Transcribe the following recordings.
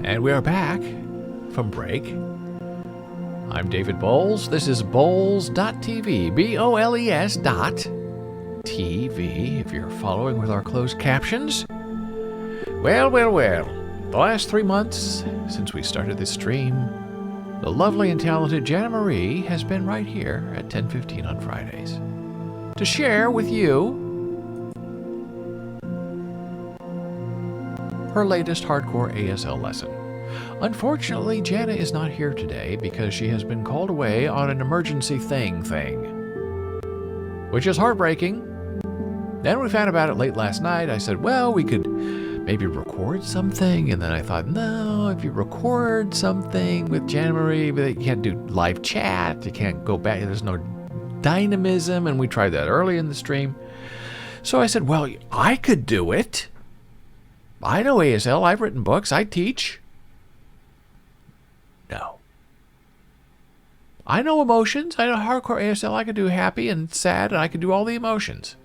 And we are back from break. I'm David Boles. This is Boles.tv. BOLES.TV, if you're following with our closed captions. Well. The last 3 months since we started this stream, the lovely and talented Jana Marie has been right here at 10:15 on Fridays to share with you her latest hardcore ASL lesson. Unfortunately, Jana is not here today because she has been called away on an emergency thing, which is heartbreaking. Then we found about it late last night. I said, well, we could maybe record something, and then I thought, no, if you record something with Jana Marie, you can't do live chat, you can't go back, there's no dynamism, and we tried that early in the stream. So I said, well, I could do it. I know ASL, I've written books, I teach. No. I know emotions, I know hardcore ASL, I could do happy and sad, and I could do all the emotions.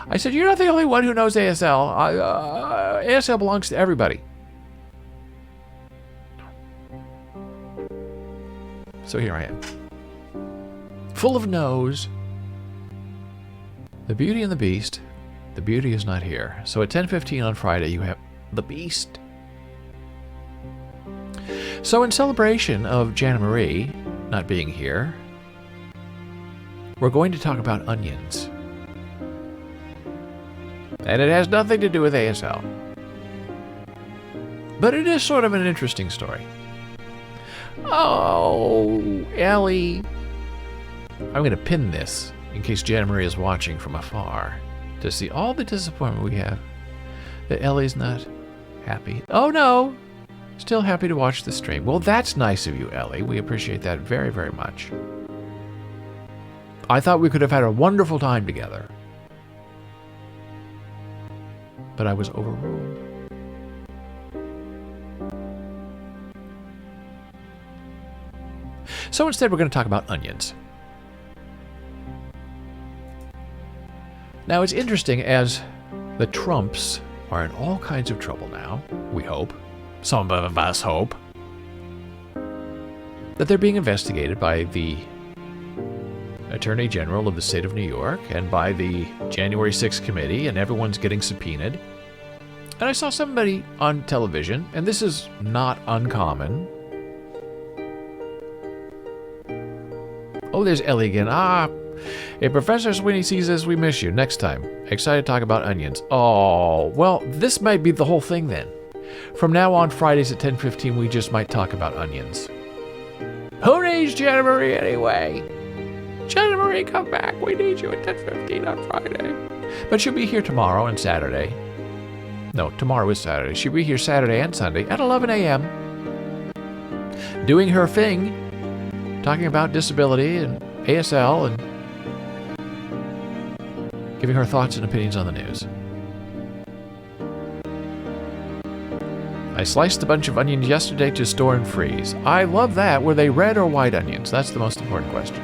I said, you're not the only one who knows ASL. ASL belongs to everybody. So here I am. Full of no's. The Beauty and the Beast. The Beauty is not here. So at 10:15 on Friday, you have the Beast. So in celebration of Jana Marie not being here, we're going to talk about onions. And it has nothing to do with ASL. But it is sort of an interesting story. Oh, Ellie. I'm going to pin this in case Jana Marie is watching from afar to see all the disappointment we have that Ellie's not happy. Oh, no. Still happy to watch the stream. Well, that's nice of you, Ellie. We appreciate that very, very much. I thought we could have had a wonderful time together. But I was overruled. So instead, we're going to talk about onions. Now, it's interesting as the Trumps are in all kinds of trouble now, we hope, some of us hope, that they're being investigated by the Attorney General of the state of New York and by the January 6th committee, and everyone's getting subpoenaed. And I saw somebody on television, and this is not uncommon. Oh, there's Ellie again. If Professor Sweeney sees this, we miss you. Next time. Excited to talk about onions. Oh, well, this might be the whole thing then. From now on, Fridays at 10:15, we just might talk about onions. Who needs Jana Marie anyway? Jana Marie, come back. We need you at 10:15 on Friday. But she'll be here tomorrow and Saturday. No, tomorrow is Saturday. She'll be here Saturday and Sunday at 11 a.m. doing her thing, talking about disability and ASL and giving her thoughts and opinions on the news. I sliced a bunch of onions yesterday to store and freeze. I love that. Were they red or white onions? That's the most important question.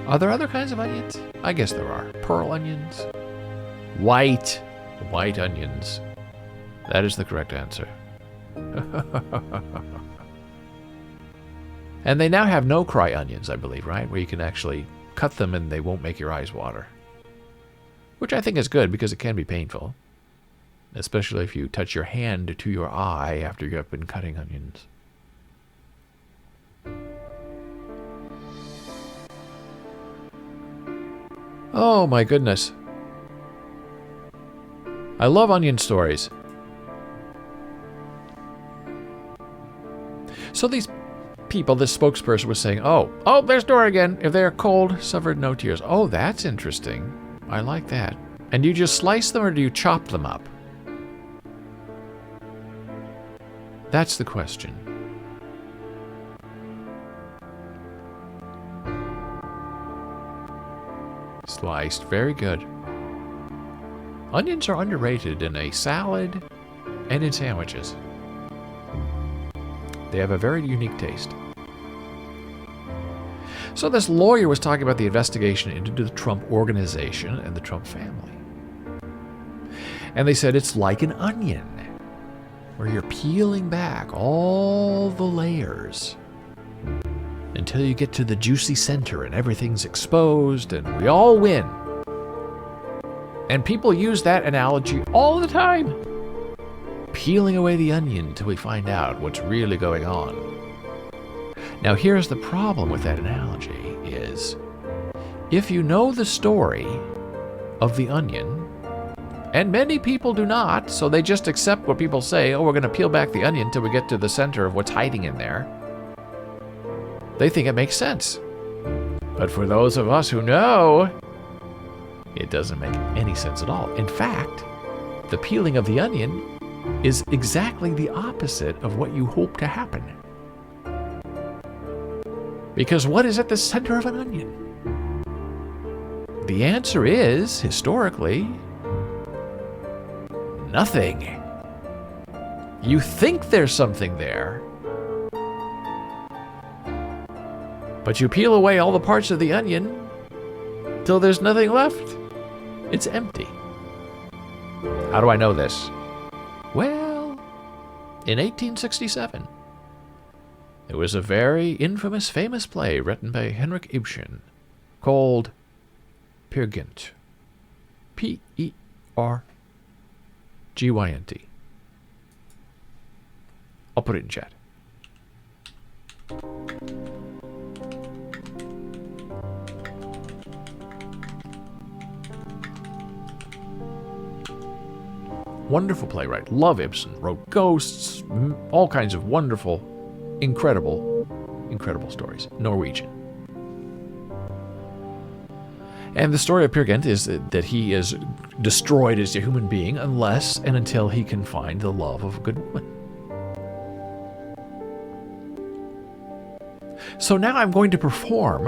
Are there other kinds of onions? I guess there are. Pearl onions. White onions. That is the correct answer. And they now have no-cry onions, I believe, right? Where you can actually cut them and they won't make your eyes water. Which I think is good because it can be painful. Especially if you touch your hand to your eye after you have been cutting onions. Oh my goodness. I love onion stories. So these people, this spokesperson was saying, oh, there's Dora again. If they are cold, suffered no tears. Oh, that's interesting. I like that. And do you just slice them or do you chop them up? That's the question. Sliced. Very good. Onions are underrated in a salad and in sandwiches. They have a very unique taste. So this lawyer was talking about the investigation into the Trump organization and the Trump family. And they said it's like an onion, where you're peeling back all the layers until you get to the juicy center and everything's exposed and we all win. And people use that analogy all the time. Peeling away the onion till we find out what's really going on. Now here's the problem with that analogy is, if you know the story of the onion, and many people do not, so they just accept what people say, oh, we're going to peel back the onion till we get to the center of what's hiding in there. They think it makes sense. But for those of us who know, it doesn't make any sense at all. In fact, the peeling of the onion is exactly the opposite of what you hope to happen. Because what is at the center of an onion? The answer is, historically, nothing. You think there's something there, but you peel away all the parts of the onion till there's nothing left. It's empty. How do I know this? Well, in 1867, there was a very infamous, famous play written by Henrik Ibsen called Peer Gynt. P-E-R-G-Y-N-T. I'll put it in chat. Wonderful playwright. Love Ibsen. Wrote Ghosts, all kinds of wonderful, incredible stories. Norwegian. And the story of Peer Gynt is that he is destroyed as a human being unless and until he can find the love of a good woman. So now I'm going to perform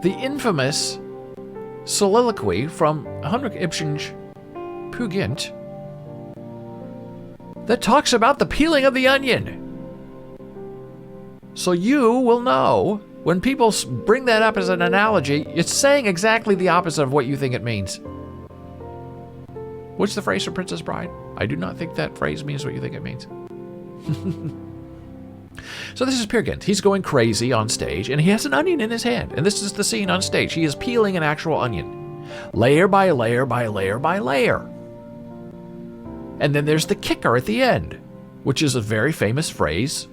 the infamous soliloquy from Henrik Ibsen's Peer Gynt that talks about the peeling of the onion. So you will know when people bring that up as an analogy, it's saying exactly the opposite of what you think it means. What's the phrase for Princess Bride? I do not think that phrase means what you think it means. So this is Peer Gynt. He's going crazy on stage, and he has an onion in his hand. And this is the scene on stage. He is peeling an actual onion, layer by layer by layer by layer. And then there's the kicker at the end, which is a very famous phrase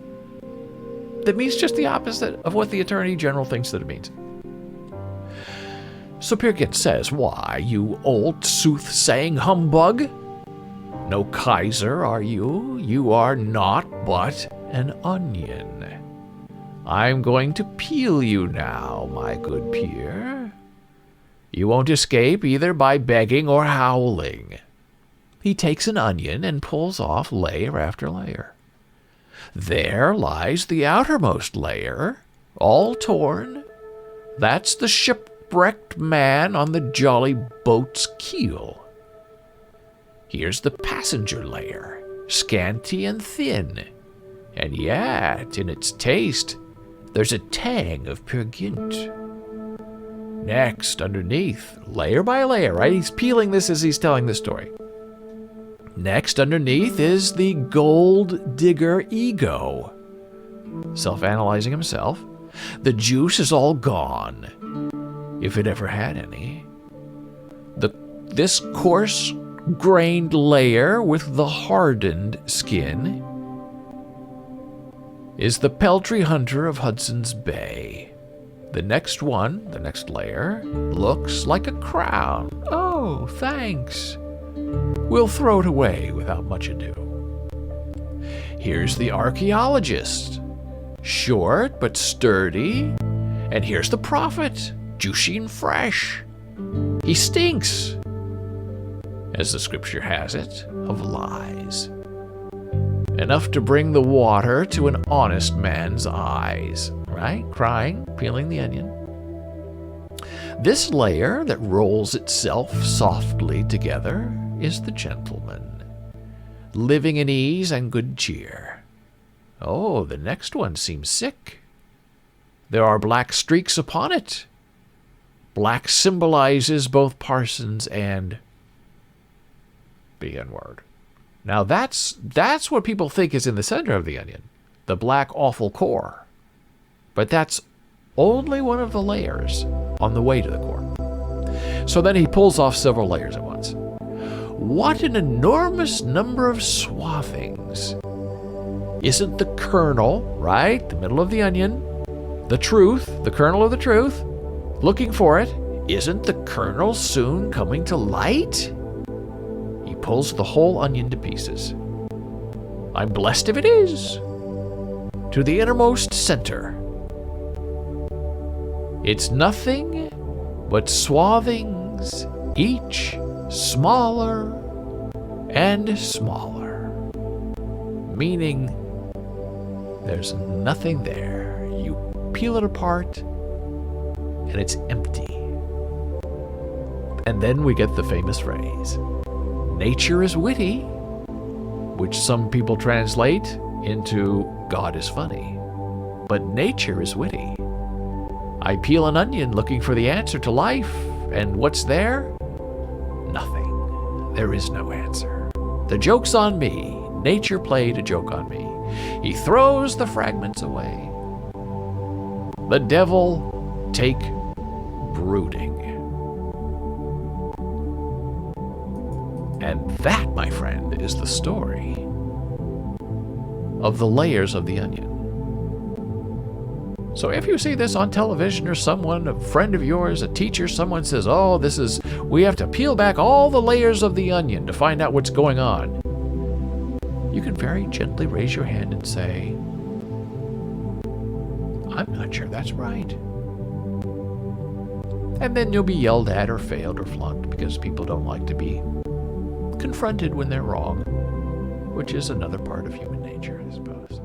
that means just the opposite of what the Attorney General thinks that it means. So Peer Gynt says, "Why, you old soothsaying humbug? No Kaiser are you? You are naught but an onion. I'm going to peel you now, my good peer. You won't escape either by begging or howling." He takes an onion and pulls off layer after layer. There lies the outermost layer, all torn. That's the shipwrecked man on the jolly boat's keel. Here's the passenger layer, scanty and thin, and yet, in its taste, there's a tang of Peer Gynt. Next, underneath, layer by layer, right? He's peeling this as he's telling the story. Next, underneath, is the gold digger ego, self-analyzing himself. The juice is all gone, if it ever had any. This coarse-grained layer with the hardened skin is the peltry hunter of Hudson's Bay. The next one, the next layer, looks like a crown. Oh, thanks. We'll throw it away without much ado. Here's the archaeologist, short but sturdy. And here's the prophet, juicy and fresh. He stinks, as the scripture has it, of lies. Enough to bring the water to an honest man's eyes, right? Crying, peeling the onion. This layer that rolls itself softly together is the gentleman, living in ease and good cheer. Oh, the next one seems sick. There are black streaks upon it. Black symbolizes both Parsons and the N-word. Now that's what people think is in the center of the onion, the black awful core. But that's only one of the layers on the way to the core. So then he pulls off several layers at once. What an enormous number of swathings. Isn't the kernel, right, the middle of the onion, the truth, the kernel of the truth, looking for it? Isn't the kernel soon coming to light? He pulls the whole onion to pieces. I'm blessed if it is. To the innermost center. It's nothing but swathings, each smaller and smaller. Meaning, there's nothing there. You peel it apart, and it's empty. And then we get the famous phrase, nature is witty, which some people translate into God is funny. But nature is witty. I peel an onion looking for the answer to life, and what's there? Nothing. There is no answer. The joke's on me. Nature played a joke on me. He throws the fragments away. The devil take brooding. And that, my friend, is the story of the layers of the onion. So if you see this on television or someone, a friend of yours, a teacher, someone says, oh, we have to peel back all the layers of the onion to find out what's going on, you can very gently raise your hand and say, I'm not sure that's right. And then you'll be yelled at or failed or flunked because people don't like to be confronted when they're wrong, which is another part of human nature, I suppose.